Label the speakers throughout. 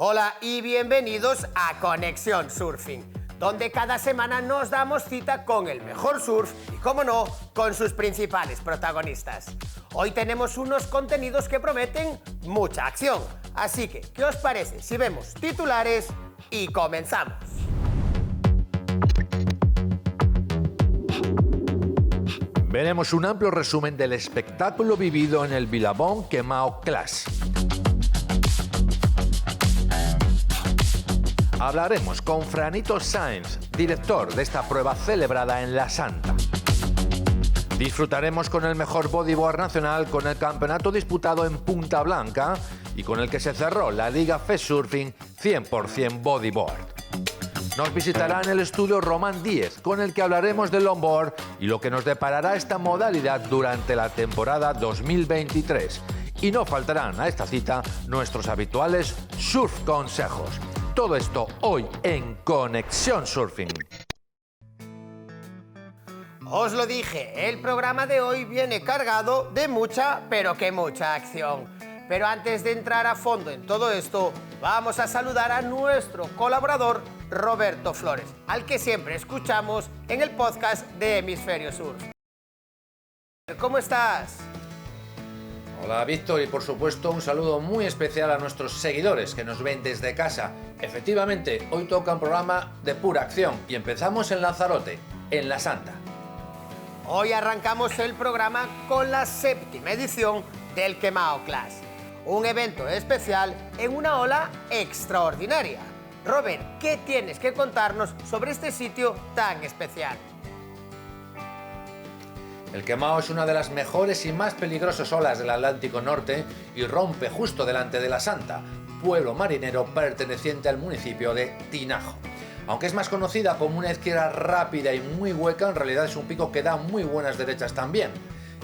Speaker 1: Hola y bienvenidos a Conexión Surfing, donde cada semana nos damos cita con el mejor surf y, como no, con sus principales protagonistas. Hoy tenemos unos contenidos que prometen mucha acción, así que, ¿qué os parece si vemos titulares y comenzamos?
Speaker 2: Veremos un amplio resumen del espectáculo vivido en el Billabong Kemao Class. Hablaremos con Franito Sáenz, director de esta prueba celebrada en La Santa. Disfrutaremos con el mejor bodyboard nacional con el campeonato disputado en Punta Blanca y con el que se cerró la Liga Fest Surfing 100% Bodyboard. Nos visitará en el estudio Román Díez, con el que hablaremos del longboard y lo que nos deparará esta modalidad durante la temporada 2023. Y no faltarán a esta cita nuestros habituales surf consejos. Todo esto hoy en Conexión Surfing.
Speaker 1: Os lo dije, el programa de hoy viene cargado de mucha, pero que mucha acción. Pero antes de entrar a fondo en todo esto, vamos a saludar a nuestro colaborador Roberto Flores, al que siempre escuchamos en el podcast de Hemisferio Surf. ¿Cómo estás?
Speaker 2: Hola Víctor, y por supuesto un saludo muy especial a nuestros seguidores que nos ven desde casa. Efectivamente, hoy toca un programa de pura acción y empezamos en Lanzarote, en La Santa.
Speaker 1: Hoy arrancamos el programa con la 7ª edición del Kemao Class, un evento especial en una ola extraordinaria. Robert, ¿qué tienes que contarnos sobre este sitio tan especial?
Speaker 2: El Kemao es una de las mejores y más peligrosas olas del Atlántico Norte y rompe justo delante de La Santa, pueblo marinero perteneciente al municipio de Tinajo. Aunque es más conocida como una izquierda rápida y muy hueca, en realidad es un pico que da muy buenas derechas también.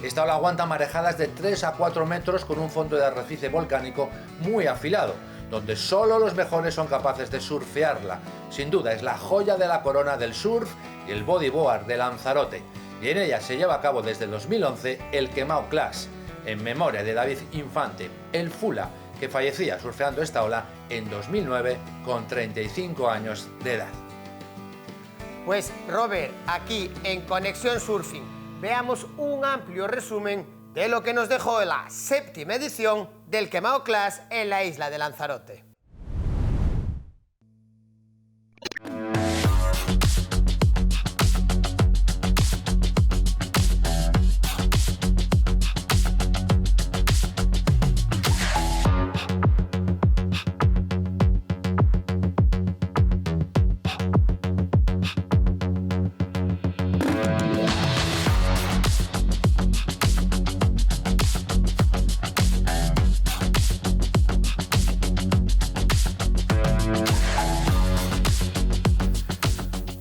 Speaker 2: Esta ola aguanta marejadas de 3 a 4 metros con un fondo de arrecife volcánico muy afilado, donde solo los mejores son capaces de surfearla. Sin duda es la joya de la corona del surf y el bodyboard de Lanzarote. Y en ella se lleva a cabo desde el 2011 el Kemao Class, en memoria de David Infante, el Fula, que fallecía surfeando esta ola en 2009 con 35 años de edad.
Speaker 1: Pues Robert, aquí en Conexión Surfing, veamos un amplio resumen de lo que nos dejó la 7ª edición del Kemao Class en la isla de Lanzarote.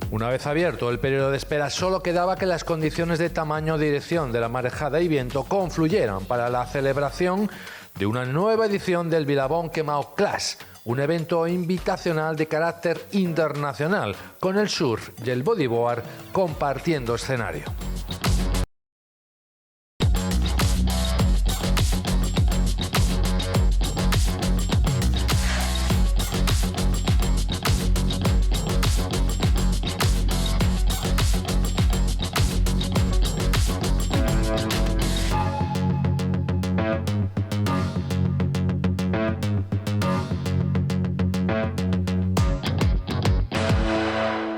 Speaker 2: Una vez abierto el periodo de espera, solo quedaba que las condiciones de tamaño, dirección de la marejada y viento confluyeran para la celebración de una nueva edición del Billabong Kemao Class, un evento invitacional de carácter internacional, con el surf y el bodyboard compartiendo escenario.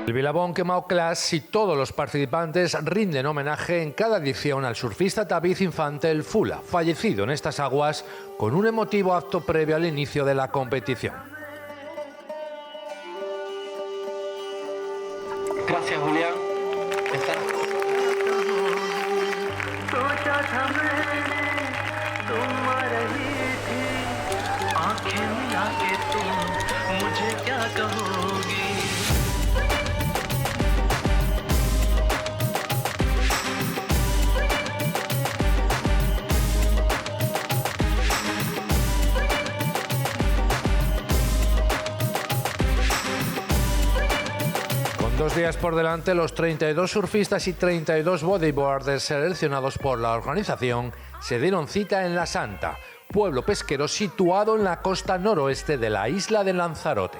Speaker 2: El Billabong Kemao Class y todos los participantes rinden homenaje en cada edición al surfista David Infante el Fula, fallecido en estas aguas con un emotivo acto previo al inicio de la competición.
Speaker 3: Gracias, Julián. तुम आ रही थी, आंखें मिला के तुम मुझे क्या कहोगी।
Speaker 2: Con 2 días por delante, los 32 surfistas y 32 bodyboarders seleccionados por la organización se dieron cita en La Santa, pueblo pesquero situado en la costa noroeste de la isla de Lanzarote.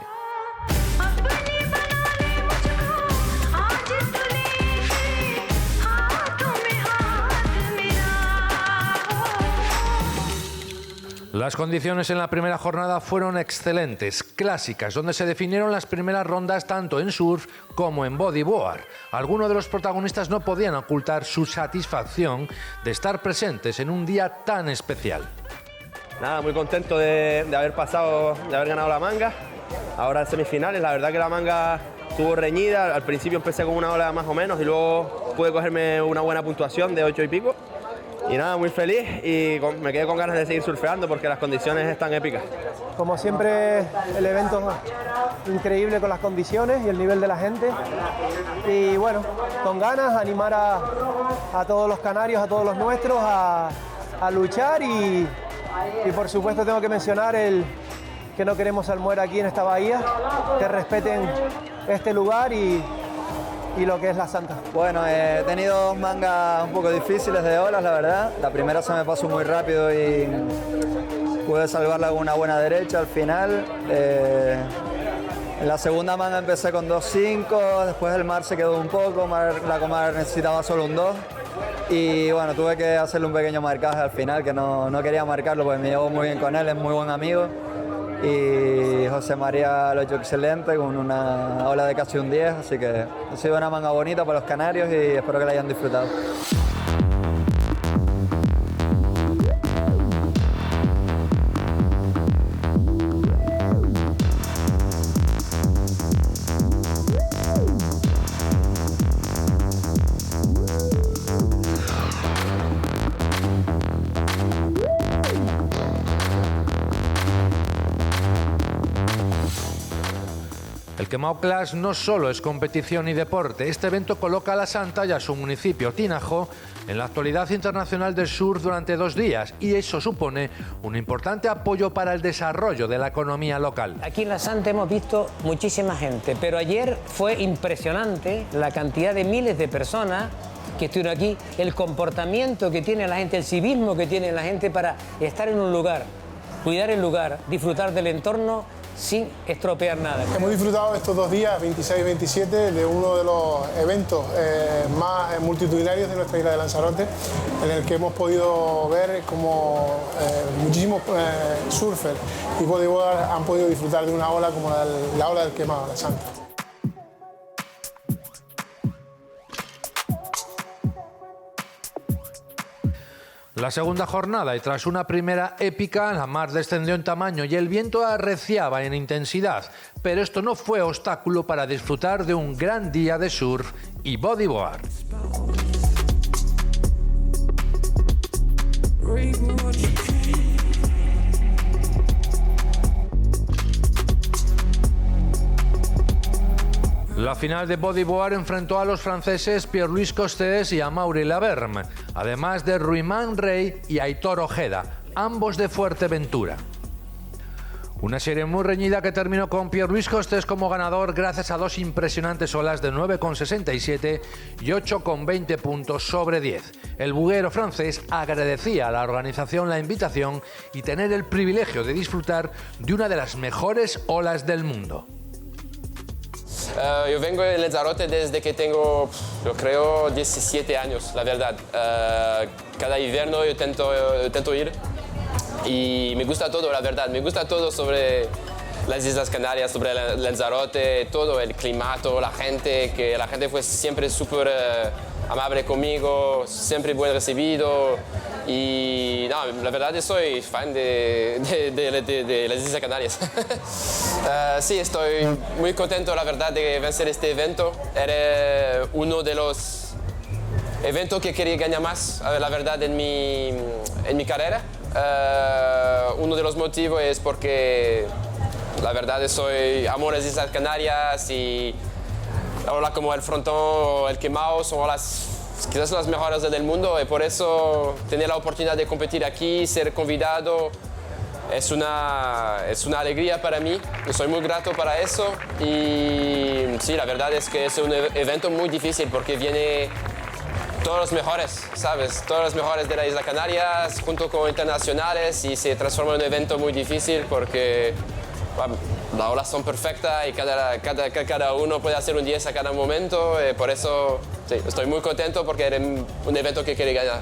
Speaker 2: Las condiciones en la primera jornada fueron excelentes, clásicas, donde se definieron las primeras rondas tanto en surf como en bodyboard. Algunos de los protagonistas no podían ocultar su satisfacción de estar presentes en un día tan especial.
Speaker 4: Nada, muy contento de haber pasado, de haber ganado la manga. Ahora en semifinales, la verdad que la manga estuvo reñida. Al principio empecé con una ola más o menos y luego pude cogerme una buena puntuación de 8 y pico. Y nada, muy feliz y me quedé con ganas de seguir surfeando porque las condiciones están épicas.
Speaker 5: Como siempre, el evento increíble con las condiciones y el nivel de la gente. Y bueno, con ganas, animar a todos los canarios, a todos los nuestros a luchar y por supuesto tengo que mencionar que no queremos salmuera aquí en esta bahía, que respeten este lugar y lo que es La Santa.
Speaker 6: Bueno, he tenido 2 mangas un poco difíciles de olas, la verdad. La primera se me pasó muy rápido y pude salvarla con una buena derecha al final. En la segunda manga empecé con 2.5, después el mar se quedó un poco, la comar necesitaba solo un 2. Y bueno, tuve que hacerle un pequeño marcaje al final, que no quería marcarlo porque me llevo muy bien con él, es muy buen amigo. Y José María lo ha hecho excelente con una ola de casi un 10, así que ha sido una manga bonita para los canarios y espero que la hayan disfrutado.
Speaker 2: El Quemao Clash no solo es competición y deporte, este evento coloca a La Santa y a su municipio, Tinajo, en la actualidad internacional del surf durante 2 días y eso supone un importante apoyo para el desarrollo de la economía local.
Speaker 7: Aquí en La Santa hemos visto muchísima gente, pero ayer fue impresionante la cantidad de miles de personas que estuvieron aquí, el comportamiento que tiene la gente, el civismo que tiene la gente para estar en un lugar, cuidar el lugar, disfrutar del entorno sin estropear nada.
Speaker 8: Hemos disfrutado estos 2 días, 26 y 27, de uno de los eventos más multitudinarios de nuestra isla de Lanzarote, en el que hemos podido ver cómo muchísimos surfers y bodyboarders han podido disfrutar de una ola como la ola del Quemao, La Santa.
Speaker 2: La segunda jornada y tras una primera épica, la mar descendió en tamaño y el viento arreciaba en intensidad, pero esto no fue obstáculo para disfrutar de un gran día de surf y bodyboard. La final de bodyboard enfrentó a los franceses Pierre-Louis Costes y Amaury Lavergne, además de Ruimán Rey y Aitor Ojeda, ambos de Fuerteventura. Una serie muy reñida que terminó con Pierre-Louis Costes como ganador gracias a 2 impresionantes olas de 9,67 y 8,20 puntos sobre 10. El buguero francés agradecía a la organización la invitación y tener el privilegio de disfrutar de una de las mejores olas del mundo.
Speaker 9: Yo vengo de Lanzarote desde que tengo, yo creo, 17 años, la verdad. Cada invierno yo intento ir y me gusta todo, la verdad. Me gusta todo sobre las Islas Canarias, sobre Lanzarote, todo, el clima, la gente, que la gente fue siempre súper amable conmigo, siempre buen recibido. Y no, la verdad soy fan de las Islas Canarias. Sí, estoy muy contento, la verdad, de vencer este evento. Era uno de los eventos que quería ganar más, la verdad, en mi carrera. Uno de los motivos es porque la verdad amo las Islas Canarias y la ola como el Frontón o el Quemao son olas quizás las mejores del mundo y por eso tener la oportunidad de competir aquí, ser convidado, es una alegría para mí. Yo soy muy grato para eso y sí, la verdad es que es un evento muy difícil porque viene todos los mejores, ¿sabes? Todos los mejores de la Isla Canarias junto con internacionales y se transforma en un evento muy difícil porque las olas son perfectas y cada uno puede hacer un 10 a cada momento. Por eso sí, estoy muy contento porque era un evento que quería ganar.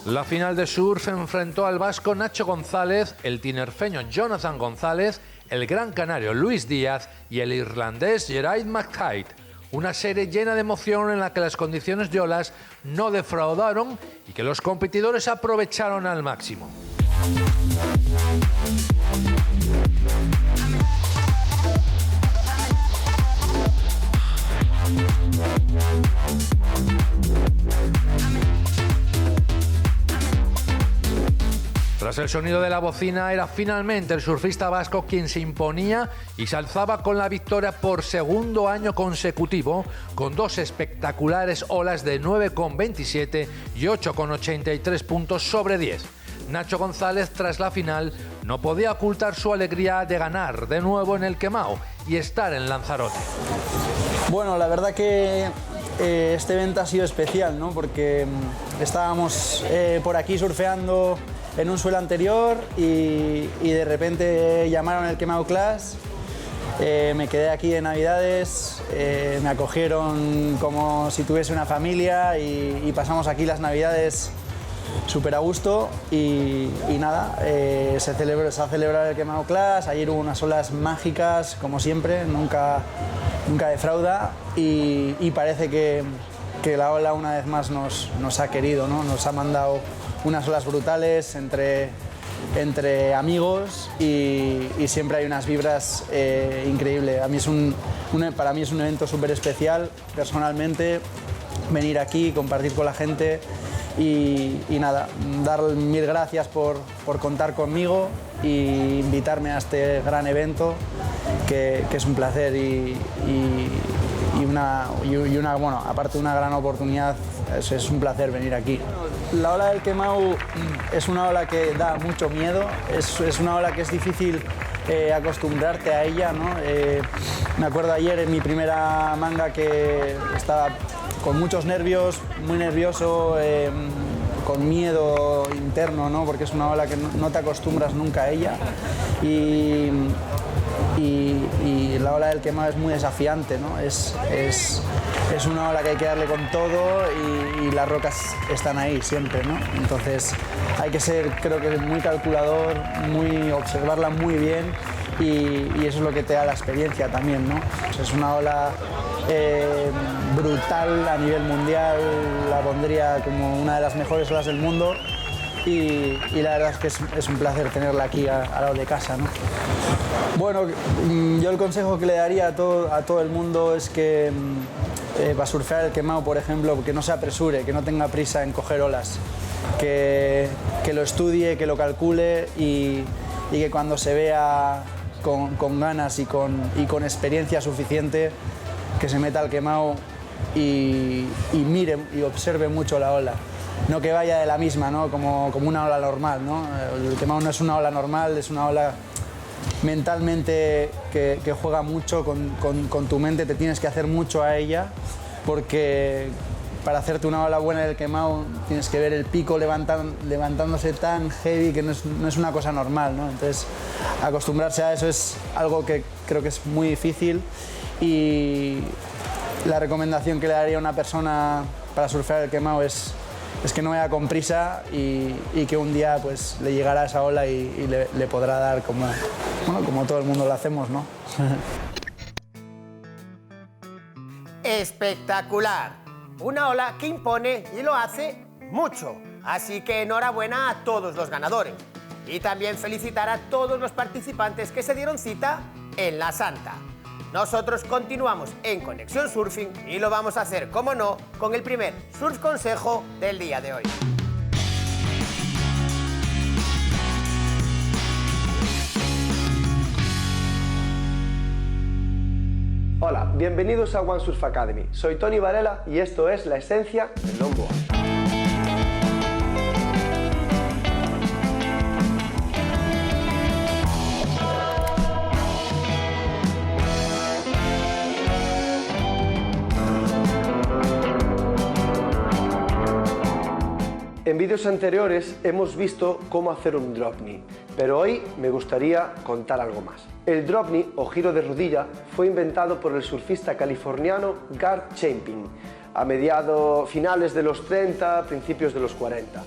Speaker 2: La final de surf enfrentó al vasco Nacho González, el tinerfeño Jonathan González, el gran canario Luis Díaz y el irlandés Geraint McKay. Una serie llena de emoción en la que las condiciones de olas no defraudaron y que los competidores aprovecharon al máximo. Tras el sonido de la bocina, era finalmente el surfista vasco quien se imponía y se alzaba con la victoria por segundo año consecutivo, con dos espectaculares olas de 9,27 y 8,83 puntos sobre 10. Nacho González, tras la final, no podía ocultar su alegría de ganar de nuevo en el Quemao y estar en Lanzarote.
Speaker 10: Bueno, la verdad que este evento ha sido especial, ¿no? Porque estábamos por aquí surfeando en un suelo anterior y de repente llamaron el Quemao Class. Me quedé aquí de Navidades, me acogieron como si tuviese una familia y pasamos aquí las Navidades súper a gusto y nada, se ha celebrado el Quemao Class. Ayer hubo unas olas mágicas, como siempre, nunca defrauda y parece que la ola una vez más nos ha querido, ¿no? Nos ha mandado unas olas brutales entre amigos y siempre hay unas vibras increíbles. Para mí es un evento súper especial, personalmente, venir aquí, compartir con la gente y nada, dar mil gracias por contar conmigo e invitarme a este gran evento que es un placer bueno, aparte de una gran oportunidad, es un placer venir aquí. La ola del Quemao es una ola que da mucho miedo, es una ola que es difícil acostumbrarte a ella, ¿no? Me acuerdo ayer en mi primera manga que estaba con muchos nervios, muy nervioso, con miedo interno, ¿no? Porque es una ola que no te acostumbras nunca a ella y la ola del Quemao es muy desafiante, ¿no? Es una ola que hay que darle con todo y las rocas están ahí siempre, ¿no? Entonces hay que ser, creo que muy calculador, observarla muy bien y eso es lo que te da la experiencia también, ¿no? Es una ola brutal a nivel mundial, la pondría como una de las mejores olas del mundo y la verdad es que es un placer tenerla aquí al lado de casa, ¿no? Bueno, yo el consejo que le daría a todo el mundo es que para surfear el Quemao, por ejemplo, que no se apresure, que no tenga prisa en coger olas, que lo estudie, que lo calcule y que cuando se vea con ganas y con experiencia suficiente, que se meta al Quemao y mire y observe mucho la ola. No que vaya de la misma, ¿no? Como una ola normal, ¿no? El Quemao no es una ola normal, es una ola mentalmente que juega mucho con tu mente, te tienes que hacer mucho a ella porque para hacerte una ola buena del Quemao tienes que ver el pico levantándose tan heavy que no es una cosa normal, ¿no? Entonces acostumbrarse a eso es algo que creo que es muy difícil y la recomendación que le daría a una persona para surfear el Quemao es es que no vaya con prisa y que un día pues le llegará esa ola y le podrá dar como, bueno, como todo el mundo lo hacemos, ¿no?
Speaker 1: Espectacular. Una ola que impone y lo hace mucho. Así que enhorabuena a todos los ganadores. Y también felicitar a todos los participantes que se dieron cita en la Santa. Nosotros continuamos en Conexión Surfing y lo vamos a hacer, como no, con el primer surf consejo del día de hoy.
Speaker 11: Hola, bienvenidos a One Surf Academy. Soy Tony Varela y esto es la esencia del longboard. En vídeos anteriores hemos visto cómo hacer un drop knee, pero hoy me gustaría contar algo más. El drop knee o giro de rodilla fue inventado por el surfista californiano Garth Chapin a finales de los 30, principios de los 40.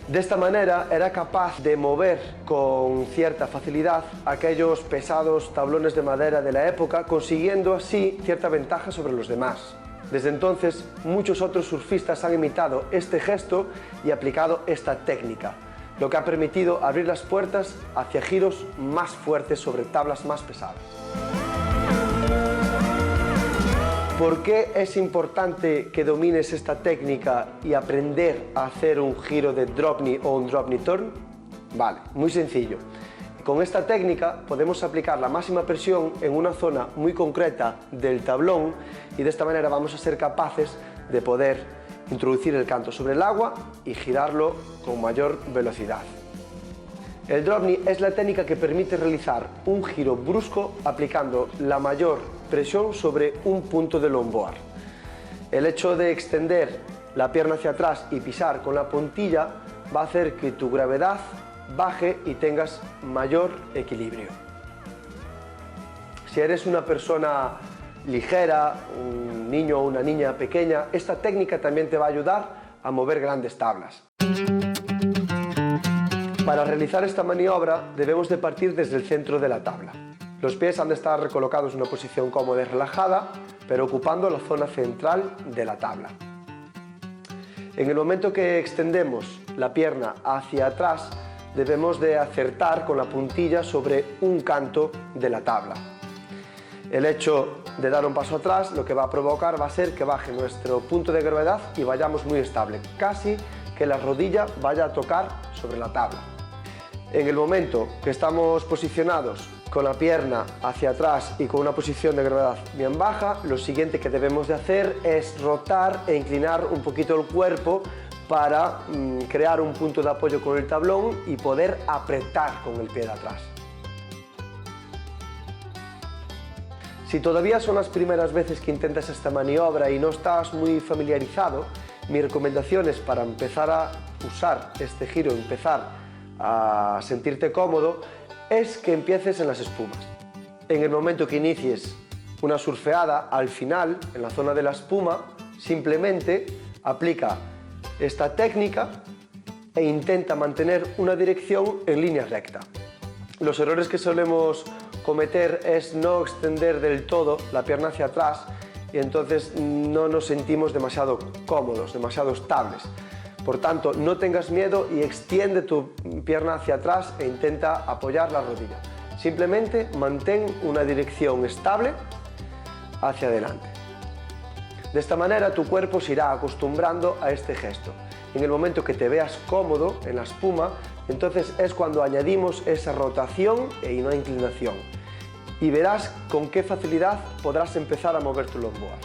Speaker 11: De esta manera era capaz de mover con cierta facilidad aquellos pesados tablones de madera de la época, consiguiendo así cierta ventaja sobre los demás. Desde entonces, muchos otros surfistas han imitado este gesto y aplicado esta técnica, lo que ha permitido abrir las puertas hacia giros más fuertes sobre tablas más pesadas. ¿Por qué es importante que domines esta técnica y aprender a hacer un giro de drop knee o un drop knee turn? Vale, muy sencillo. Con esta técnica podemos aplicar la máxima presión en una zona muy concreta del tablón y de esta manera vamos a ser capaces de poder introducir el canto sobre el agua y girarlo con mayor velocidad. El drop knee es la técnica que permite realizar un giro brusco aplicando la mayor presión sobre un punto del longboard. El hecho de extender la pierna hacia atrás y pisar con la puntilla va a hacer que tu gravedad baje y tengas mayor equilibrio. Si eres una persona ligera, un niño o una niña pequeña, esta técnica también te va a ayudar a mover grandes tablas. Para realizar esta maniobra debemos de partir desde el centro de la tabla. Los pies han de estar recolocados en una posición cómoda y relajada, pero ocupando la zona central de la tabla. En el momento que extendemos la pierna hacia atrás, debemos de acertar con la puntilla sobre un canto de la tabla. El hecho de dar un paso atrás lo que va a provocar va a ser que baje nuestro punto de gravedad y vayamos muy estable, casi que la rodilla vaya a tocar sobre la tabla. En el momento que estamos posicionados con la pierna hacia atrás y con una posición de gravedad bien baja, lo siguiente que debemos de hacer es rotar e inclinar un poquito el cuerpo para crear un punto de apoyo con el tablón y poder apretar con el pie de atrás. Si todavía son las primeras veces que intentas esta maniobra y no estás muy familiarizado, mi recomendación es para empezar a usar este giro, empezar a sentirte cómodo, es que empieces en las espumas. En el momento que inicies una surfeada, al final, en la zona de la espuma, simplemente aplica esta técnica e intenta mantener una dirección en línea recta. Los errores que solemos cometer es no extender del todo la pierna hacia atrás y entonces no nos sentimos demasiado cómodos, demasiado estables. Por tanto, no tengas miedo y extiende tu pierna hacia atrás e intenta apoyar la rodilla. Simplemente mantén una dirección estable hacia adelante. De esta manera tu cuerpo se irá acostumbrando a este gesto. En el momento que te veas cómodo en la espuma, entonces es cuando añadimos esa rotación y no inclinación. Y verás con qué facilidad podrás empezar a mover tu longboard.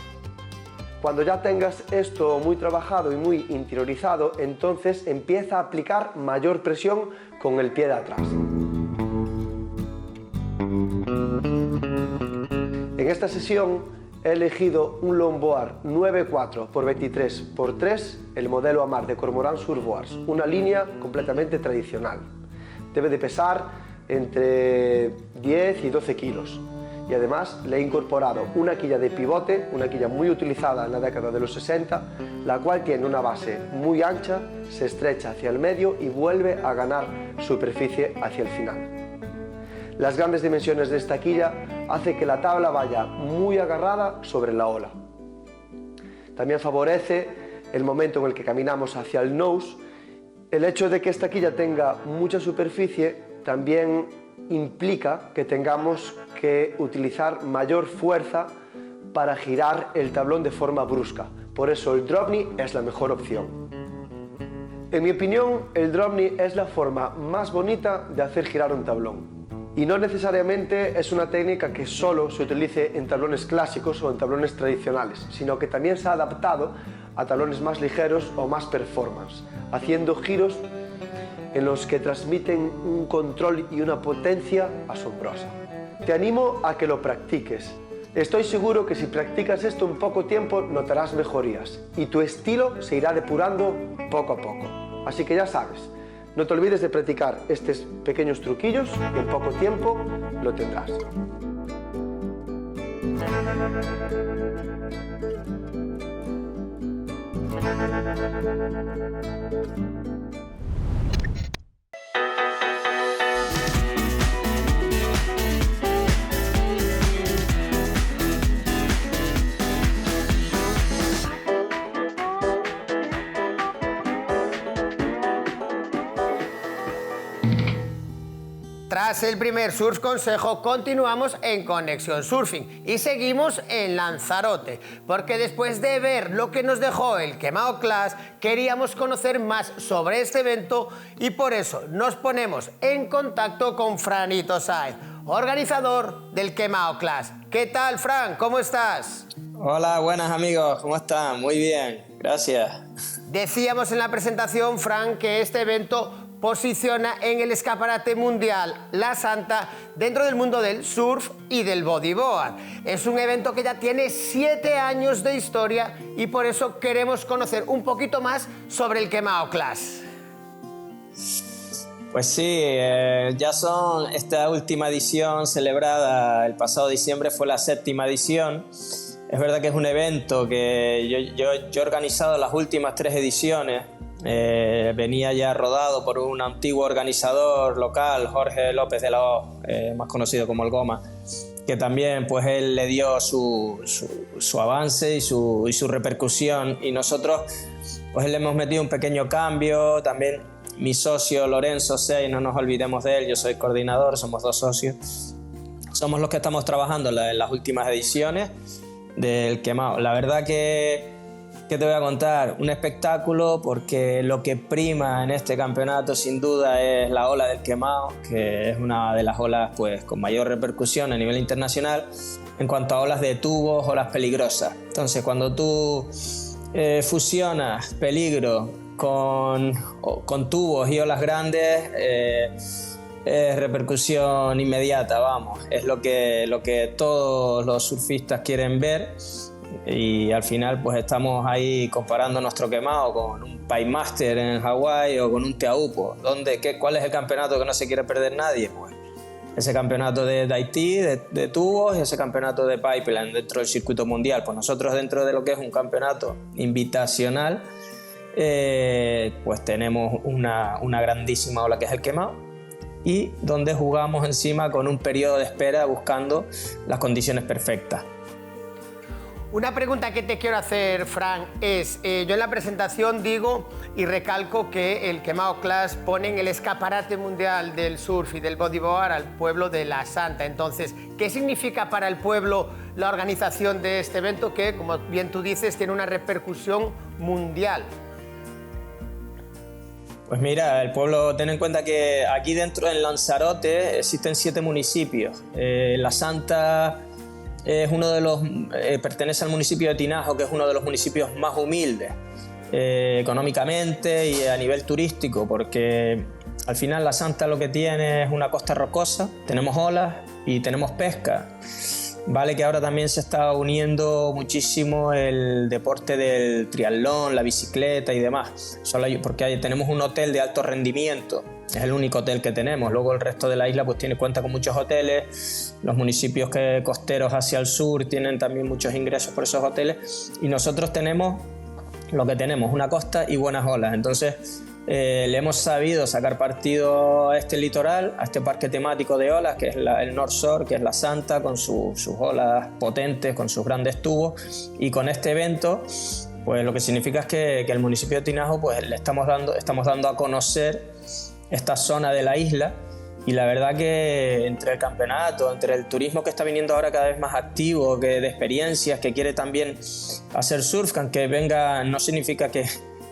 Speaker 11: Cuando ya tengas esto muy trabajado y muy interiorizado, entonces empieza a aplicar mayor presión con el pie de atrás. En esta sesión he elegido un longboard 9.4 x 23 x 3, el modelo Amarr de Cormorant Surfboards, una línea completamente tradicional. Debe de pesar entre 10 y 12 kilos y además le he incorporado una quilla de pivote, una quilla muy utilizada en la década de los 60, la cual tiene una base muy ancha, se estrecha hacia el medio y vuelve a ganar superficie hacia el final. Las grandes dimensiones de esta quilla hacen que la tabla vaya muy agarrada sobre la ola. También favorece el momento en el que caminamos hacia el nose. El hecho de que esta quilla tenga mucha superficie también implica que tengamos que utilizar mayor fuerza para girar el tablón de forma brusca. Por eso el drop knee es la mejor opción. En mi opinión, el drop knee es la forma más bonita de hacer girar un tablón. Y no necesariamente es una técnica que solo se utilice en tablones clásicos o en tablones tradicionales, sino que también se ha adaptado a tablones más ligeros o más performance, haciendo giros en los que transmiten un control y una potencia asombrosa. Te animo a que lo practiques. Estoy seguro que si practicas esto en poco tiempo notarás mejorías y tu estilo se irá depurando poco a poco. Así que ya sabes, no te olvides de practicar estos pequeños truquillos y en poco tiempo lo tendrás.
Speaker 1: Tras el primer surf consejo, continuamos en Conexión Surfing y seguimos en Lanzarote, porque después de ver lo que nos dejó el Quemao Class, queríamos conocer más sobre este evento y por eso nos ponemos en contacto con Franito Sáez, organizador del Quemao Class. ¿Qué tal, Fran? ¿Cómo estás?
Speaker 12: Hola, buenas amigos, ¿cómo están? Muy bien, gracias.
Speaker 1: Decíamos en la presentación, Fran, que este evento posiciona en el escaparate mundial La Santa dentro del mundo del surf y del bodyboard. Es un evento que ya tiene 7 años de historia y por eso queremos conocer un poquito más sobre el Quemao Class.
Speaker 12: Pues sí, ya son esta última edición celebrada el pasado diciembre, fue la 7ª edición. Es verdad que es un evento que yo he organizado las últimas 3 ediciones. Venía ya rodado por un antiguo organizador local, Jorge López de la O, más conocido como el Goma, que también pues él le dio su avance y su repercusión, y nosotros pues le hemos metido un pequeño cambio. También mi socio Lorenzo Sey, no nos olvidemos de él, yo soy coordinador, somos 2 socios, somos los que estamos trabajando en las últimas ediciones del Quemao. La verdad que ¿qué te voy a contar? Un espectáculo, porque lo que prima en este campeonato sin duda es la ola del Quemao, que es una de las olas pues, con mayor repercusión a nivel internacional en cuanto a olas de tubos, olas peligrosas. Entonces, cuando tú fusionas peligro con tubos y olas grandes, es repercusión inmediata, vamos. Es lo que todos los surfistas quieren ver. Y al final pues estamos ahí comparando nuestro Quemao con un Paymaster en Hawái o con un Teahupo. ¿Cuál es el campeonato que no se quiere perder nadie? Pues ese campeonato de Haití, de tubos, y ese campeonato de pipeline dentro del circuito mundial. Pues nosotros, dentro de lo que es un campeonato invitacional, pues tenemos una grandísima ola que es el Quemao, y donde jugamos encima con un periodo de espera buscando las condiciones perfectas.
Speaker 1: Una pregunta que te quiero hacer, Fran, es, yo en la presentación digo y recalco que el Quemao Class pone en el escaparate mundial del surf y del bodyboard al pueblo de La Santa. Entonces, ¿qué significa para el pueblo la organización de este evento que, como bien tú dices, tiene una repercusión mundial?
Speaker 12: Pues mira, el pueblo, ten en cuenta que aquí dentro en Lanzarote existen 7 municipios. La Santa es uno de los, pertenece al municipio de Tinajo, que es uno de los municipios más humildes económicamente y a nivel turístico, porque al final La Santa lo que tiene es una costa rocosa, tenemos olas y tenemos pesca. Vale que ahora también se está uniendo muchísimo el deporte del triatlón, la bicicleta y demás, porque tenemos un hotel de alto rendimiento, es el único hotel que tenemos. Luego el resto de la isla pues cuenta con muchos hoteles, los municipios costeros hacia el sur tienen también muchos ingresos por esos hoteles, y nosotros tenemos lo que tenemos, una costa y buenas olas. Entonces le hemos sabido sacar partido a este litoral, a este parque temático de olas, que es el North Shore, que es la Santa, con sus olas potentes, con sus grandes tubos, y con este evento, pues lo que significa es que el municipio de Tinajo pues le estamos dando a conocer esta zona de la isla. Y la verdad que entre el campeonato, entre el turismo que está viniendo ahora cada vez más activo, que de experiencias, que quiere también hacer surf, que aunque venga, no significa que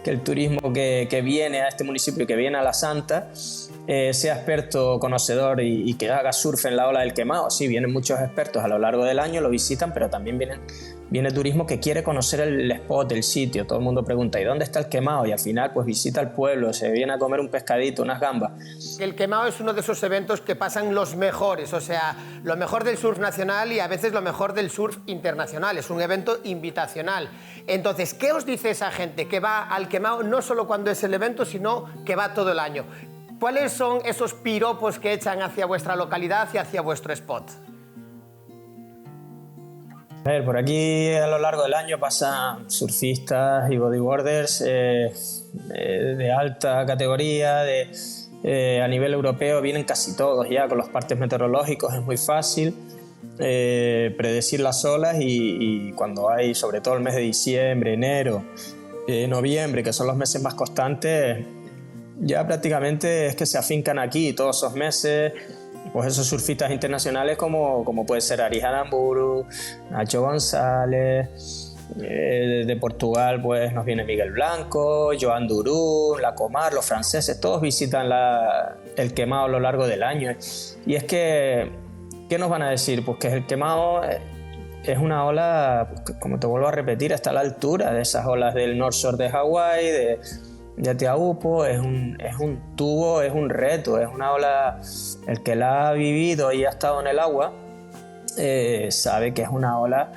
Speaker 12: el turismo que viene a este municipio, que viene a la Santa, sea experto, conocedor y que haga surf en la ola del Quemao. Sí, vienen muchos expertos a lo largo del año, lo visitan, pero también viene turismo que quiere conocer el spot, el sitio. Todo el mundo pregunta, ¿y dónde está el Quemao? Y al final pues visita el pueblo, se viene a comer un pescadito, unas gambas.
Speaker 1: El Quemao es uno de esos eventos que pasan los mejores, o sea, lo mejor del surf nacional y a veces lo mejor del surf internacional. Es un evento invitacional. Entonces, ¿qué os dice esa gente que va al Quemao no solo cuando es el evento, sino que va todo el año? ¿Cuáles son esos piropos que echan hacia vuestra localidad y hacia vuestro spot?
Speaker 12: A ver, por aquí a lo largo del año pasan surfistas y bodyboarders de alta categoría, a nivel europeo vienen casi todos ya, con los partes meteorológicos es muy fácil predecir las olas, y cuando hay, sobre todo el mes de diciembre, enero, noviembre, que son los meses más constantes, ya prácticamente es que se afincan aquí todos esos meses. Pues esos surfistas internacionales como puede ser Aris Aramburu, Nacho González, de Portugal pues nos viene Miguel Blanco, Joan Durún, La Comar, los franceses, todos visitan el Quemao a lo largo del año. Y es que, ¿qué nos van a decir? Pues que el Quemao es una ola, como te vuelvo a repetir, está a la altura de esas olas del North Shore de Hawái, de Teahupo. Es un tubo, es un reto, es una ola. El que la ha vivido y ha estado en el agua sabe que es una ola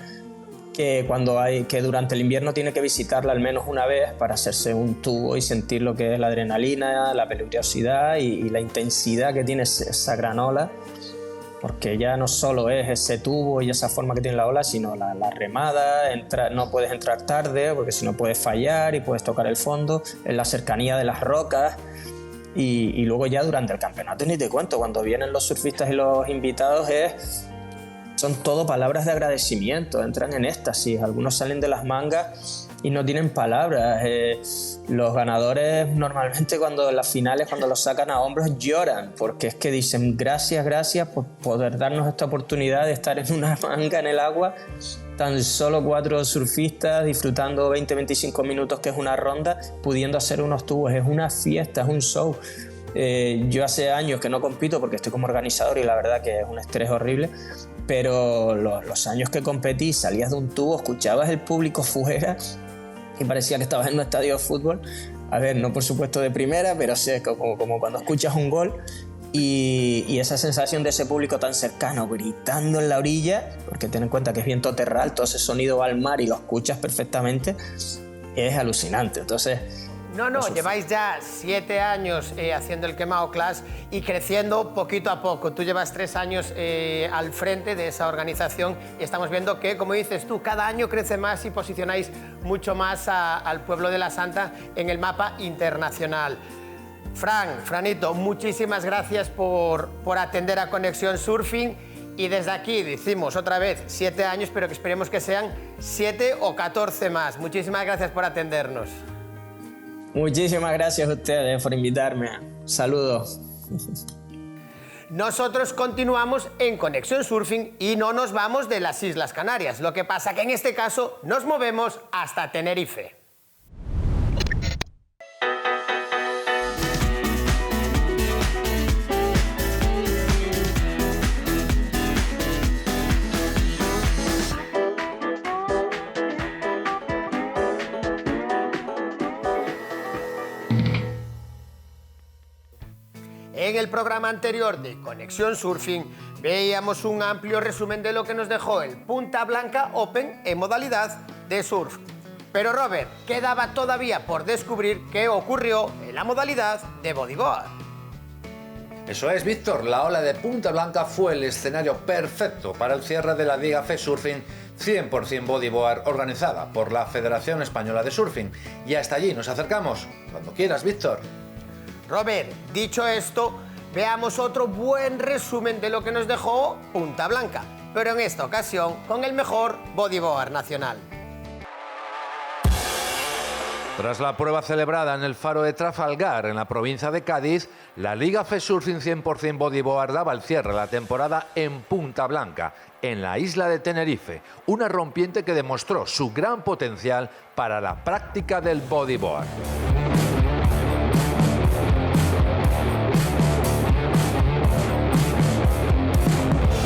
Speaker 12: que durante el invierno tiene que visitarla al menos una vez para hacerse un tubo y sentir lo que es la adrenalina, la peligrosidad y la intensidad que tiene esa gran ola, porque ya no solo es ese tubo y esa forma que tiene la ola, sino la remada. No puedes entrar tarde porque si no puedes fallar y puedes tocar el fondo, en la cercanía de las rocas. Y luego ya durante el campeonato ni te cuento, cuando vienen los surfistas y los invitados son todo palabras de agradecimiento, entran en éxtasis, algunos salen de las mangas y no tienen palabras. Los ganadores normalmente en las finales, cuando los sacan a hombros, lloran, porque es que dicen gracias por poder darnos esta oportunidad de estar en una manga en el agua, tan solo 4 surfistas disfrutando 20-25 minutos, que es una ronda, pudiendo hacer unos tubos. Es una fiesta, es un show. Yo hace años que no compito porque estoy como organizador y la verdad que es un estrés horrible, pero los años que competí, salías de un tubo, escuchabas el público fuera y parecía que estabas en un estadio de fútbol. A ver, no por supuesto de primera, pero sí, es como cuando escuchas un gol y esa sensación de ese público tan cercano gritando en la orilla, porque ten en cuenta que es viento terral, todo ese sonido va al mar y lo escuchas perfectamente, es alucinante. Entonces,
Speaker 1: No, lleváis ya 7 años haciendo el Quemao Clash y creciendo poquito a poco. Tú llevas 3 años al frente de esa organización y estamos viendo que, como dices tú, cada año crece más y posicionáis mucho más al pueblo de la Santa en el mapa internacional. Franito, muchísimas gracias por atender a Conexión Surfing. Y desde aquí decimos otra vez 7 años, pero que esperemos que sean 7 o 14 más. Muchísimas gracias por atendernos.
Speaker 12: Muchísimas gracias a ustedes por invitarme. Saludos.
Speaker 1: Nosotros continuamos en Conexión Surfing y no nos vamos de las Islas Canarias. Lo que pasa que en este caso nos movemos hasta Tenerife. En el programa anterior de Conexión Surfing veíamos un amplio resumen de lo que nos dejó el Punta Blanca Open en modalidad de surf. Pero Robert, quedaba todavía por descubrir qué ocurrió en la modalidad de bodyboard.
Speaker 2: Eso es, Víctor, la ola de Punta Blanca fue el escenario perfecto para el cierre de la Liga FE Surfing 100% bodyboard organizada por la Federación Española de Surfing. Y hasta allí nos acercamos. Cuando quieras, Víctor.
Speaker 1: Robert, dicho esto, veamos otro buen resumen de lo que nos dejó Punta Blanca, pero en esta ocasión con el mejor bodyboard nacional.
Speaker 2: Tras la prueba celebrada en el faro de Trafalgar, en la provincia de Cádiz, la Liga FE Surfing 100% bodyboard daba el cierre a la temporada en Punta Blanca, en la isla de Tenerife, una rompiente que demostró su gran potencial para la práctica del bodyboard.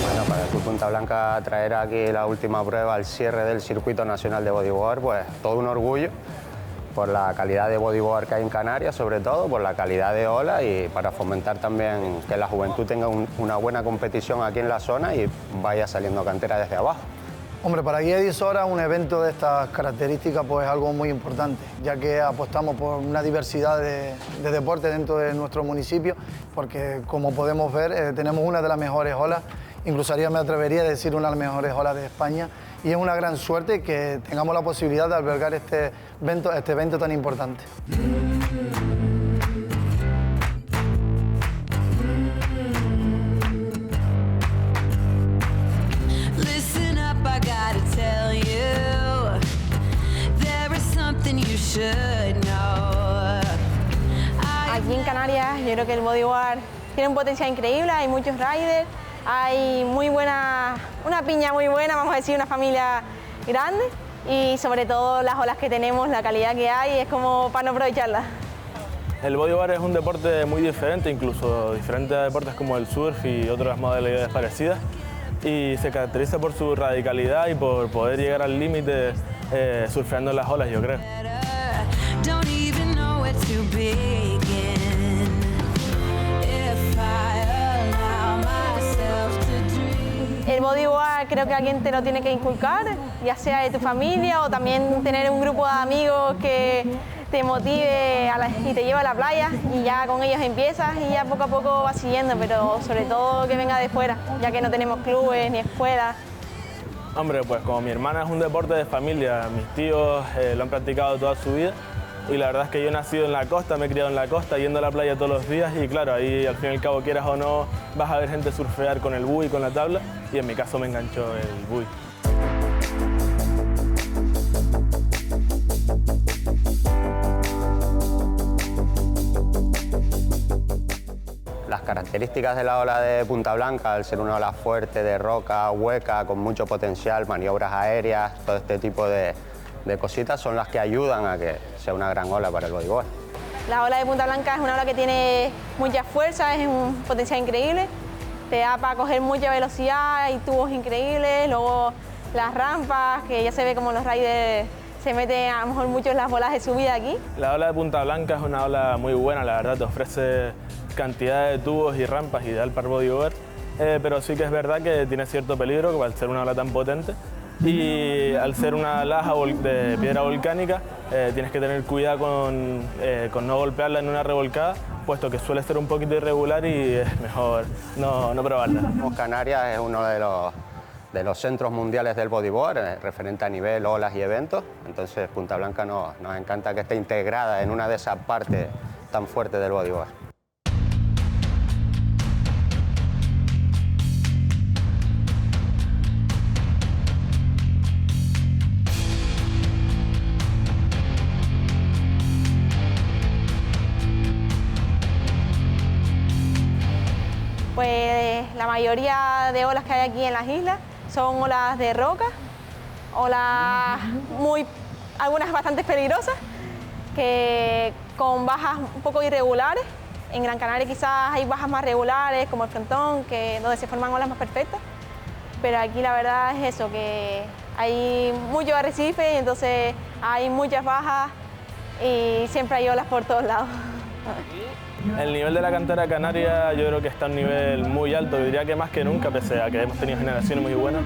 Speaker 13: Bueno, para el Club Punta Blanca traer aquí la última prueba al cierre del circuito nacional de bodyboard, pues todo un orgullo por la calidad de bodyboard que hay en Canarias, sobre todo por la calidad de ola y para fomentar también que la juventud tenga una buena competición aquí en la zona y vaya saliendo cantera desde abajo.
Speaker 10: Hombre, para Guía 10 Horas un evento de estas características pues es algo muy importante, ya que apostamos por una diversidad de deportes dentro de nuestro municipio, porque como podemos ver tenemos una de las mejores olas, incluso me atrevería a decir una de las mejores olas de España, y es una gran suerte que tengamos la posibilidad de albergar este evento tan importante.
Speaker 14: Aquí en Canarias yo creo que el bodyboard tiene un potencial increíble, hay muchos riders, hay una piña muy buena, vamos a decir, una familia grande y sobre todo las olas que tenemos, la calidad que hay, es como para no aprovecharlas.
Speaker 15: El bodyboard es un deporte muy diferente, incluso diferente a deportes como el surf y otras modalidades parecidas, y se caracteriza por su radicalidad y por poder llegar al límite surfeando en las olas, yo creo.
Speaker 14: El bodyboard creo que alguien te lo tiene que inculcar, ya sea de tu familia o también tener un grupo de amigos que te motive y te lleva a la playa y ya con ellos empiezas y ya poco a poco vas siguiendo, pero sobre todo que venga de fuera, ya que no tenemos clubes ni escuelas.
Speaker 15: Hombre, pues como mi hermana es un deporte de familia, mis tíos lo han practicado toda su vida y la verdad es que yo he nacido en la costa, me he criado en la costa, yendo a la playa todos los días y claro, ahí al fin y al cabo, quieras o no, vas a ver gente surfear con el buoy, con la tabla y en mi caso me enganchó el buoy.
Speaker 13: Las características de la ola de Punta Blanca, al ser una ola fuerte, de roca, hueca, con mucho potencial, maniobras aéreas, todo este tipo de cositas son las que ayudan a que sea una gran ola para el bodyboard.
Speaker 14: La ola de Punta Blanca es una ola que tiene mucha fuerza, es un potencial increíble, te da para coger mucha velocidad, hay tubos increíbles, luego las rampas, que ya se ve como los riders se meten a lo mejor mucho en las bolas de subida aquí.
Speaker 15: La ola de Punta Blanca es una ola muy buena, la verdad, te ofrece cantidad de tubos y rampas ideal para el bodyboard, pero sí que es verdad que tiene cierto peligro al ser una ola tan potente. Y al ser una laja de piedra volcánica tienes que tener cuidado con no golpearla en una revolcada, puesto que suele ser un poquito irregular y es mejor no probarla.
Speaker 13: Canarias es uno de los centros mundiales del bodyboard, referente a nivel, olas y eventos, entonces Punta Blanca nos encanta que esté integrada en una de esas partes tan fuertes del bodyboard.
Speaker 14: Pues la mayoría de olas que hay aquí en las islas son olas de roca, olas algunas bastante peligrosas, que con bajas un poco irregulares. En Gran Canaria quizás hay bajas más regulares, como el frontón, donde se forman olas más perfectas, pero aquí la verdad es eso, que hay muchos arrecifes y entonces hay muchas bajas y siempre hay olas por todos lados.
Speaker 15: el nivel de la cantera canaria yo creo que está a un nivel muy alto, yo diría que más que nunca, pese a que hemos tenido generaciones muy buenas,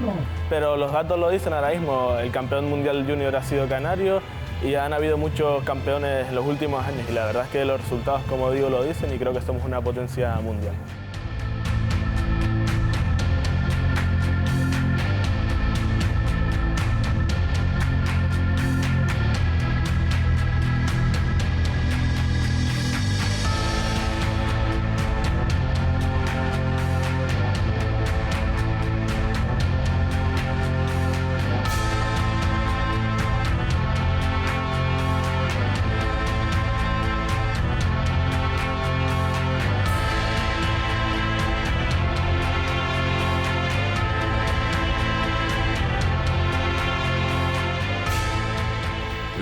Speaker 15: pero los datos lo dicen ahora mismo, el campeón mundial junior ha sido canario y han habido muchos campeones en los últimos años y la verdad es que los resultados, como digo, lo dicen y creo que somos una potencia mundial.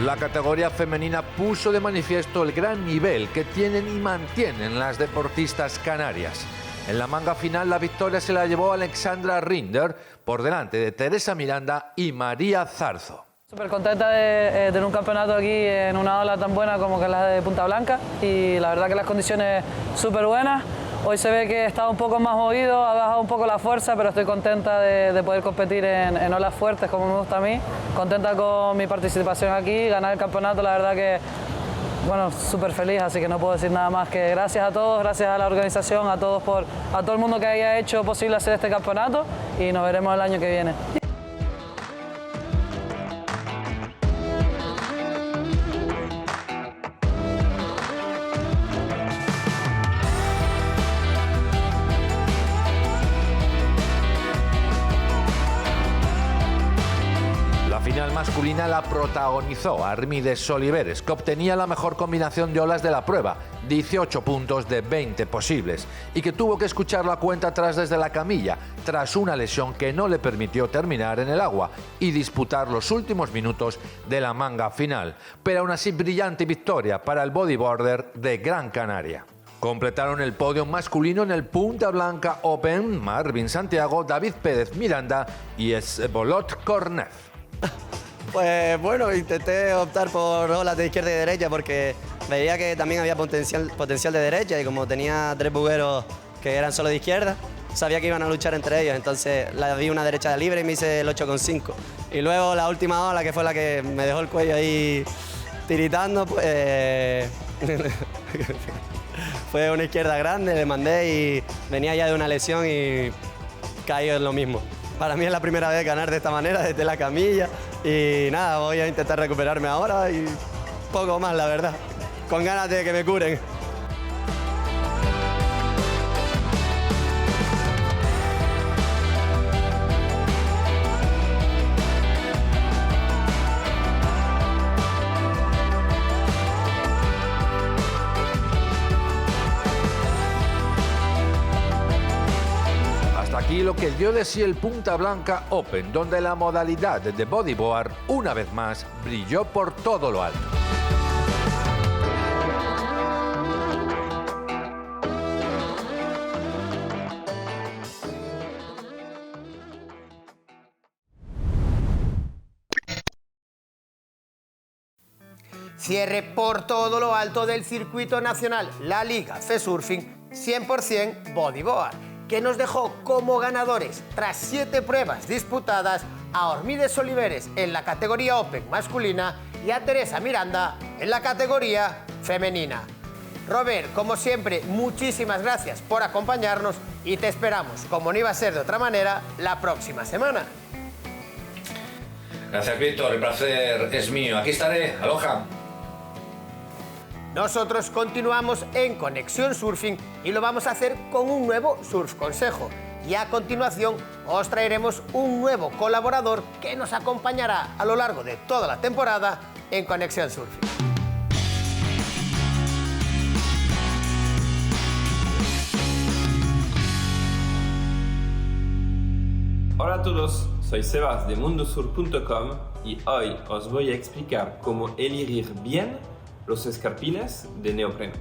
Speaker 2: La categoría femenina puso de manifiesto el gran nivel que tienen y mantienen las deportistas canarias. En la manga final la victoria se la llevó Alexandra Rinder por delante de Teresa Miranda y María Zarzo.
Speaker 16: Súper contenta de tener un campeonato aquí en una ola tan buena como que la de Punta Blanca y la verdad que las condiciones súper buenas. Hoy se ve que está un poco más movido, ha bajado un poco la fuerza, pero estoy contenta de poder competir en olas fuertes como me gusta a mí. Contenta con mi participación aquí, ganar el campeonato, la verdad que, bueno, súper feliz, así que no puedo decir nada más que gracias a todos, gracias a la organización, a todos a todo el mundo que haya hecho posible hacer este campeonato y nos veremos el año que viene.
Speaker 2: La final masculina la protagonizó Armides Oliveres, que obtenía la mejor combinación de olas de la prueba, 18 puntos de 20 posibles, y que tuvo que escuchar la cuenta atrás desde la camilla, tras una lesión que no le permitió terminar en el agua y disputar los últimos minutos de la manga final. Pero aún así brillante victoria para el bodyboarder de Gran Canaria. Completaron el podio masculino en el Punta Blanca Open Marvin Santiago, David Pérez Miranda y Svolot Kornev.
Speaker 17: Pues bueno, intenté optar por olas de izquierda y derecha porque veía que también había potencial de derecha y como tenía 3 bugueros que eran solo de izquierda, sabía que iban a luchar entre ellos, entonces la vi una derecha libre y me hice el 8,5. Y luego la última ola, que fue la que me dejó el cuello ahí tiritando, pues fue una izquierda grande, le mandé y venía ya de una lesión y caí en lo mismo. Para mí es la primera vez ganar de esta manera, desde la camilla. Y nada, voy a intentar recuperarme ahora y poco más, la verdad. Con ganas de que me curen.
Speaker 2: Aquí lo que dio de sí el Punta Blanca Open, donde la modalidad de bodyboard una vez más brilló por todo lo alto.
Speaker 1: Cierre por todo lo alto del circuito nacional, la Liga FESurfing 100% bodyboard, que nos dejó como ganadores, tras 7 pruebas disputadas, a Armides Oliveres en la categoría Open masculina y a Teresa Miranda en la categoría femenina. Robert, como siempre, muchísimas gracias por acompañarnos y te esperamos, como no iba a ser de otra manera, la próxima semana.
Speaker 2: Gracias, Víctor, el placer es mío. Aquí estaré, aloha.
Speaker 1: Nosotros continuamos en Conexión Surfing y lo vamos a hacer con un nuevo Surf Consejo. Y a continuación os traeremos un nuevo colaborador que nos acompañará a lo largo de toda la temporada en Conexión Surfing.
Speaker 18: Hola a todos, soy Sebas de mundosur.com y hoy os voy a explicar cómo elegir bien los escarpines de neopreno.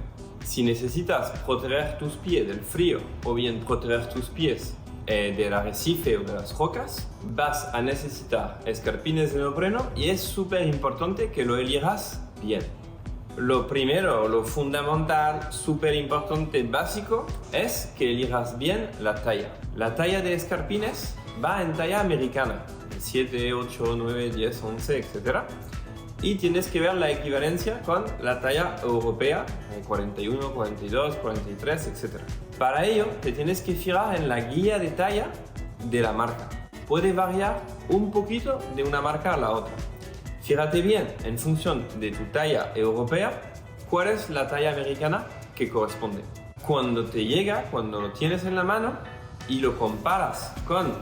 Speaker 18: Si necesitas proteger tus pies del frío o bien proteger tus pies del arrecife o de las rocas, vas a necesitar escarpines de neopreno y es súper importante que lo elijas bien. lo primero, lo fundamental, súper importante, básico, es que elijas bien la talla. La talla de escarpines va en talla americana, 7, 8, 9, 10, 11, etc. Y tienes que ver la equivalencia con la talla europea, 41, 42, 43, etc. Para ello, te tienes que fijar en la guía de talla de la marca. Puede variar un poquito de una marca a la otra. Fíjate bien, en función de tu talla europea, cuál es la talla americana que corresponde. Cuando te llega, cuando lo tienes en la mano y lo comparas con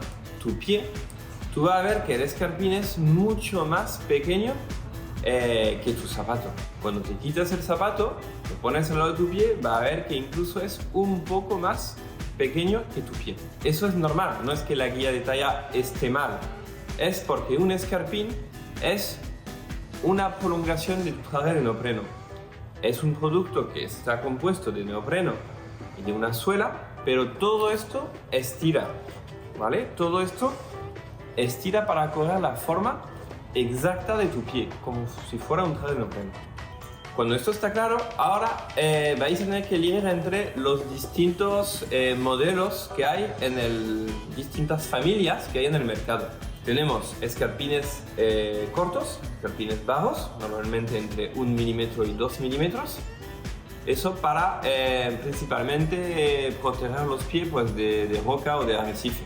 Speaker 18: tu pie, tú vas a ver que el escarpín es mucho más pequeño que tu zapato. Cuando te quitas el zapato, lo pones al lado de tu pie, vas a ver que incluso es un poco más pequeño que tu pie. Eso es normal, no es que la guía de talla esté mal, es porque un escarpín es una prolongación de tu traje de neopreno. Es un producto que está compuesto de neopreno y de una suela, pero todo esto estira, ¿vale? Todo esto estira para coger la forma exacta de tu pie, como si fuera un traje de neopreno. Cuando esto está claro, ahora vais a tener que elegir entre los distintos modelos que hay distintas familias que hay en el mercado. Tenemos escarpines cortos, escarpines bajos, normalmente entre 1 milímetro y 2 milímetros. Eso para principalmente proteger los pies pues, de roca o de arrecife,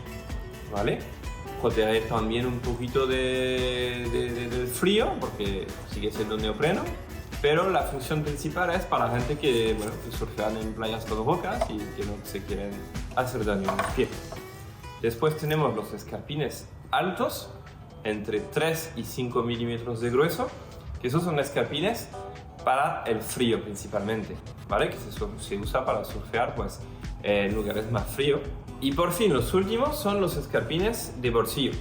Speaker 18: ¿vale? Proteger también un poquito del frío, porque sigue siendo neopreno, pero la función principal es para la gente que surfean en playas con rocas y que no se quieren hacer daño en los pies. Después tenemos los escarpines altos, entre 3 y 5 milímetros de grueso, que esos son escarpines para el frío principalmente, ¿vale? Que se usa para surfear pues, en lugares más fríos. Y por fin los últimos son los escarpines de bolsillo,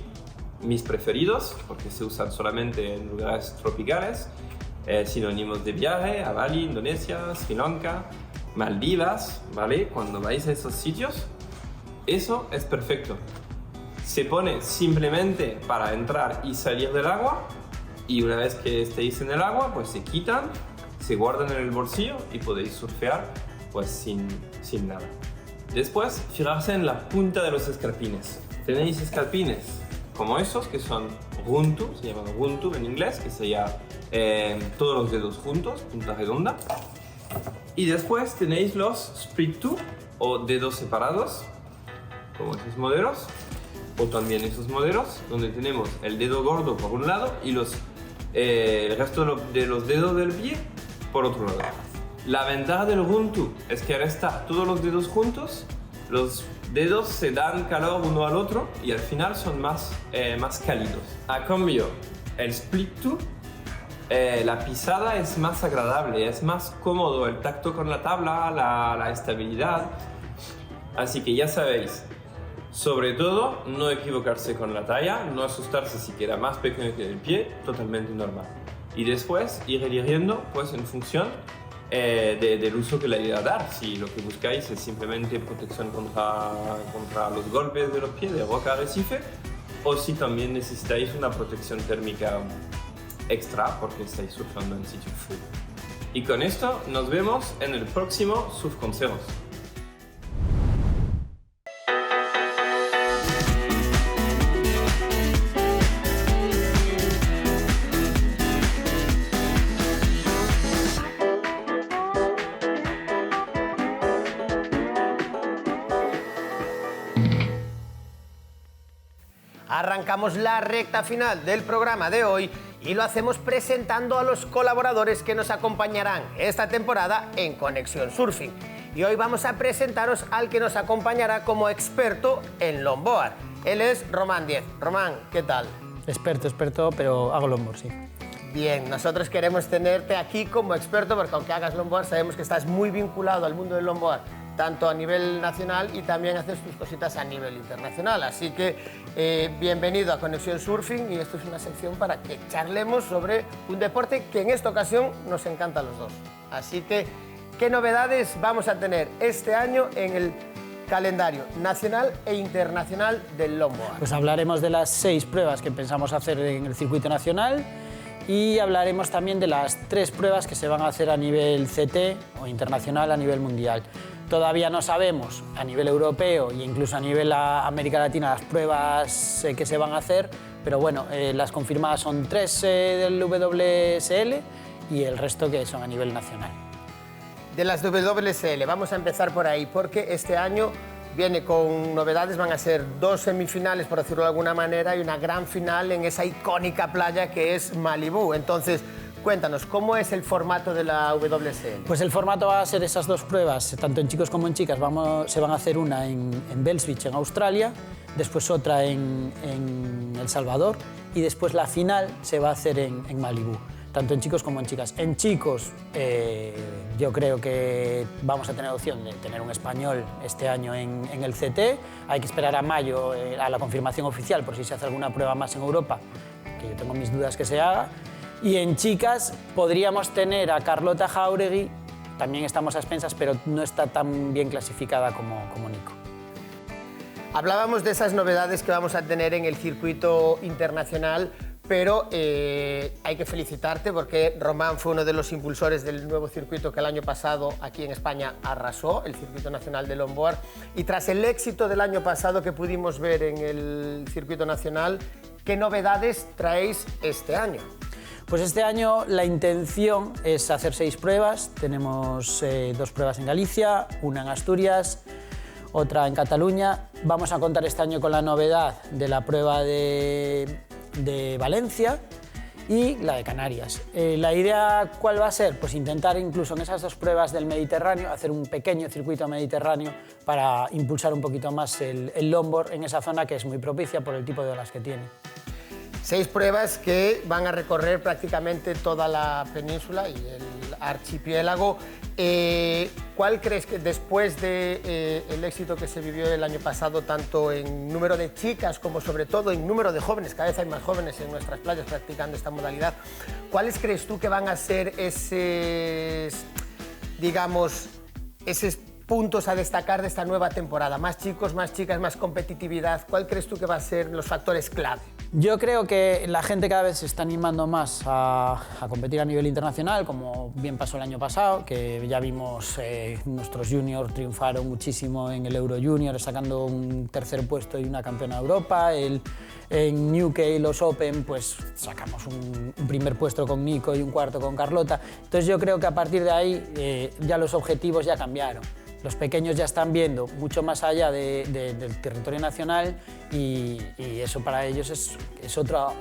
Speaker 18: mis preferidos porque se usan solamente en lugares tropicales, sinónimos de viaje a Bali, Indonesia, Sri Lanka, Maldivas, ¿vale? Cuando vais a esos sitios, eso es perfecto. Se pone simplemente para entrar y salir del agua y una vez que estéis en el agua, pues se quitan, se guardan en el bolsillo y podéis surfear pues sin nada. Después, fijarse en la punta de los escarpines. Tenéis escarpines como esos que son runtu, se llaman runtu en inglés, que sería todos los dedos juntos, punta redonda. Y después tenéis los split toe o dedos separados, como esos modelos, o también esos modelos, donde tenemos el dedo gordo por un lado y el resto de los dedos del pie por otro lado. La ventaja del runtu es que al estar todos los dedos juntos, los dedos se dan calor uno al otro y al final son más cálidos. A cambio, el split toe, la pisada es más agradable, es más cómodo, el tacto con la tabla, la estabilidad. Así que ya sabéis, sobre todo, no equivocarse con la talla, no asustarse si queda más pequeño que el pie, totalmente normal. Y después ir eligiendo pues, en función del uso que le voy a dar. Si lo que buscáis es simplemente protección contra los golpes de los pies, de roca arrecife, o si también necesitáis una protección térmica extra porque estáis surfando en sitio frío. Y con esto nos vemos en el próximo Surf Consejos.
Speaker 1: Arrancamos la recta final del programa de hoy y lo hacemos presentando a los colaboradores que nos acompañarán esta temporada en Conexión Surfing. Y hoy vamos a presentaros al que nos acompañará como experto en longboard. Él es Román Diez. Román, ¿qué tal?
Speaker 19: Experto, pero hago longboard, sí.
Speaker 1: Bien, nosotros queremos tenerte aquí como experto porque aunque hagas longboard sabemos que estás muy vinculado al mundo del longboard, tanto a nivel nacional y también haces tus cositas a nivel internacional. Así que bienvenido a Conexión Surfing y esto es una sección para que charlemos sobre un deporte que en esta ocasión nos encanta a los dos. Así que, ¿qué novedades vamos a tener este año en el calendario nacional e internacional del longboard?
Speaker 19: Pues hablaremos de las 6 pruebas que pensamos hacer en el circuito nacional y hablaremos también de las 3 pruebas que se van a hacer a nivel CT o internacional, a nivel mundial. Todavía no sabemos a nivel europeo e incluso a nivel América Latina las pruebas que se van a hacer, pero bueno, las confirmadas son 3 del WSL y el resto que son a nivel nacional.
Speaker 1: De las WSL, vamos a empezar por ahí, porque este año viene con novedades, van a ser 2 semifinales, por decirlo de alguna manera, y una gran final en esa icónica playa que es Malibú. Entonces, cuéntanos, ¿cómo es el formato de la WSL?
Speaker 19: Pues el formato va a ser esas 2 pruebas, tanto en chicos como en chicas. Se van a hacer una en Bells Beach, en Australia, después otra en El Salvador y después la final se va a hacer en Malibú, tanto en chicos como en chicas. En chicos, yo creo que vamos a tener opción de tener un español este año en el CT. Hay que esperar a mayo a la confirmación oficial por si se hace alguna prueba más en Europa, que yo tengo mis dudas que se haga. Y en chicas podríamos tener a Carlota Jauregui, también estamos a expensas, pero no está tan bien clasificada como Nico.
Speaker 1: Hablábamos de esas novedades que vamos a tener en el circuito internacional, pero hay que felicitarte porque Román fue uno de los impulsores del nuevo circuito que el año pasado aquí en España arrasó, el Circuito Nacional de Longboard, y tras el éxito del año pasado que pudimos ver en el circuito nacional, ¿qué novedades traéis este año?
Speaker 19: Pues este año la intención es hacer 6 pruebas. Tenemos 2 pruebas en Galicia, una en Asturias, otra en Cataluña. Vamos a contar este año con la novedad de la prueba de Valencia y la de Canarias. La idea, ¿cuál va a ser? Pues intentar incluso en esas 2 pruebas del Mediterráneo hacer un pequeño circuito mediterráneo para impulsar un poquito más el longboard en esa zona que es muy propicia por el tipo de olas que tiene.
Speaker 1: 6 pruebas que van a recorrer prácticamente toda la península y el archipiélago. ¿Cuál crees que después del éxito que se vivió el año pasado, tanto en número de chicas como sobre todo en número de jóvenes, cada vez hay más jóvenes en nuestras playas practicando esta modalidad, ¿cuáles crees tú que van a ser esos, digamos, esos puntos a destacar de esta nueva temporada? Más chicos, más chicas, más competitividad. ¿Cuál crees tú que va a ser los factores clave?
Speaker 19: Yo creo que la gente cada vez se está animando más a competir a nivel internacional, como bien pasó el año pasado, que ya vimos nuestros juniors triunfaron muchísimo en el Euro Junior, sacando un 3er puesto y una campeona de Europa. En UK, los Open, pues sacamos un primer puesto con Nico y un 4º con Carlota. Entonces yo creo que a partir de ahí ya los objetivos ya cambiaron. Los pequeños ya están viendo mucho más allá del territorio nacional y eso para ellos es otro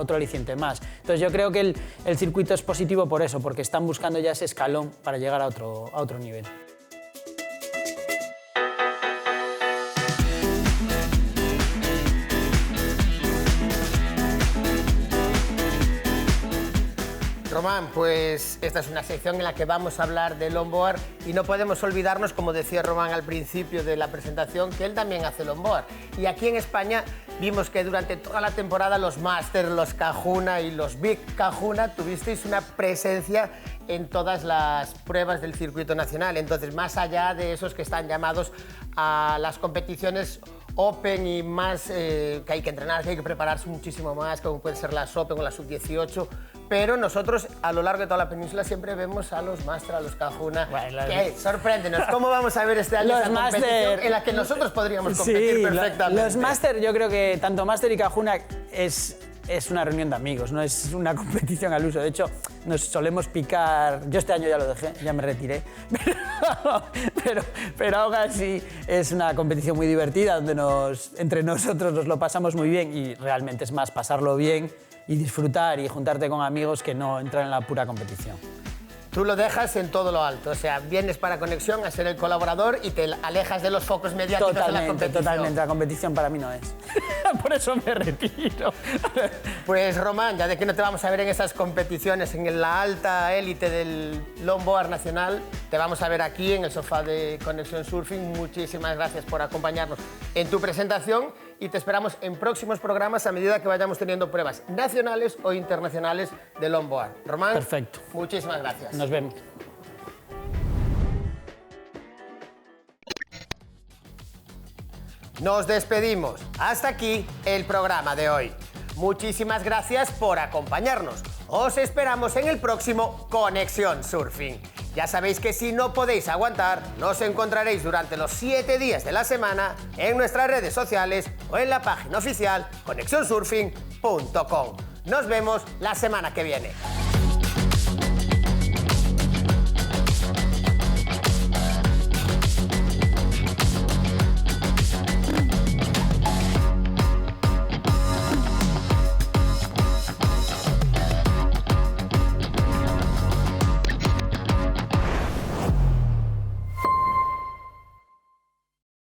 Speaker 19: aliciente más. Entonces yo creo que el circuito es positivo por eso, porque están buscando ya ese escalón para llegar a otro nivel.
Speaker 1: Román, pues esta es una sección en la que vamos a hablar de longboard y no podemos olvidarnos, como decía Román al principio de la presentación, que él también hace longboard. Y aquí en España vimos que durante toda la temporada los Masters, los Cajuna y los Big Cajuna tuvisteis una presencia en todas las pruebas del circuito nacional. Entonces, más allá de esos que están llamados a las competiciones Open y más que hay que entrenar, que hay que prepararse muchísimo más, como pueden ser las Open o las Sub-18, pero nosotros a lo largo de toda la península siempre vemos a los Master, a los Cajuna. Bueno, sorpréndenos, ¿cómo vamos a ver este año esa competición en la que nosotros podríamos competir perfectamente?
Speaker 19: Los Master, yo creo que tanto Master y Cajuna es una reunión de amigos, no es una competición al uso. De hecho, nos solemos picar. Yo este año ya lo dejé, ya me retiré. Pero aún así es una competición muy divertida donde entre nosotros nos lo pasamos muy bien y realmente es más pasarlo bien y disfrutar y juntarte con amigos que no entrar en la pura competición.
Speaker 1: Tú lo dejas en todo lo alto, o sea, vienes para Conexión a ser el colaborador y te alejas de los focos mediáticos de la competición.
Speaker 19: Totalmente, la competición para mí no es. Por eso me retiro.
Speaker 1: Pues Román, ya de que no te vamos a ver en esas competiciones, en la alta élite del longboard nacional, te vamos a ver aquí en el sofá de Conexión Surfing. Muchísimas gracias por acompañarnos en tu presentación y te esperamos en próximos programas a medida que vayamos teniendo pruebas nacionales o internacionales de longboard. Román,
Speaker 19: perfecto.
Speaker 1: Muchísimas gracias.
Speaker 19: Nos vemos.
Speaker 1: Nos despedimos. Hasta aquí el programa de hoy. Muchísimas gracias por acompañarnos. os esperamos en el próximo Conexión Surfing. Ya sabéis que si no podéis aguantar, nos encontraréis durante los 7 días de la semana en nuestras redes sociales o en la página oficial conexiónsurfing.com. Nos vemos la semana que viene.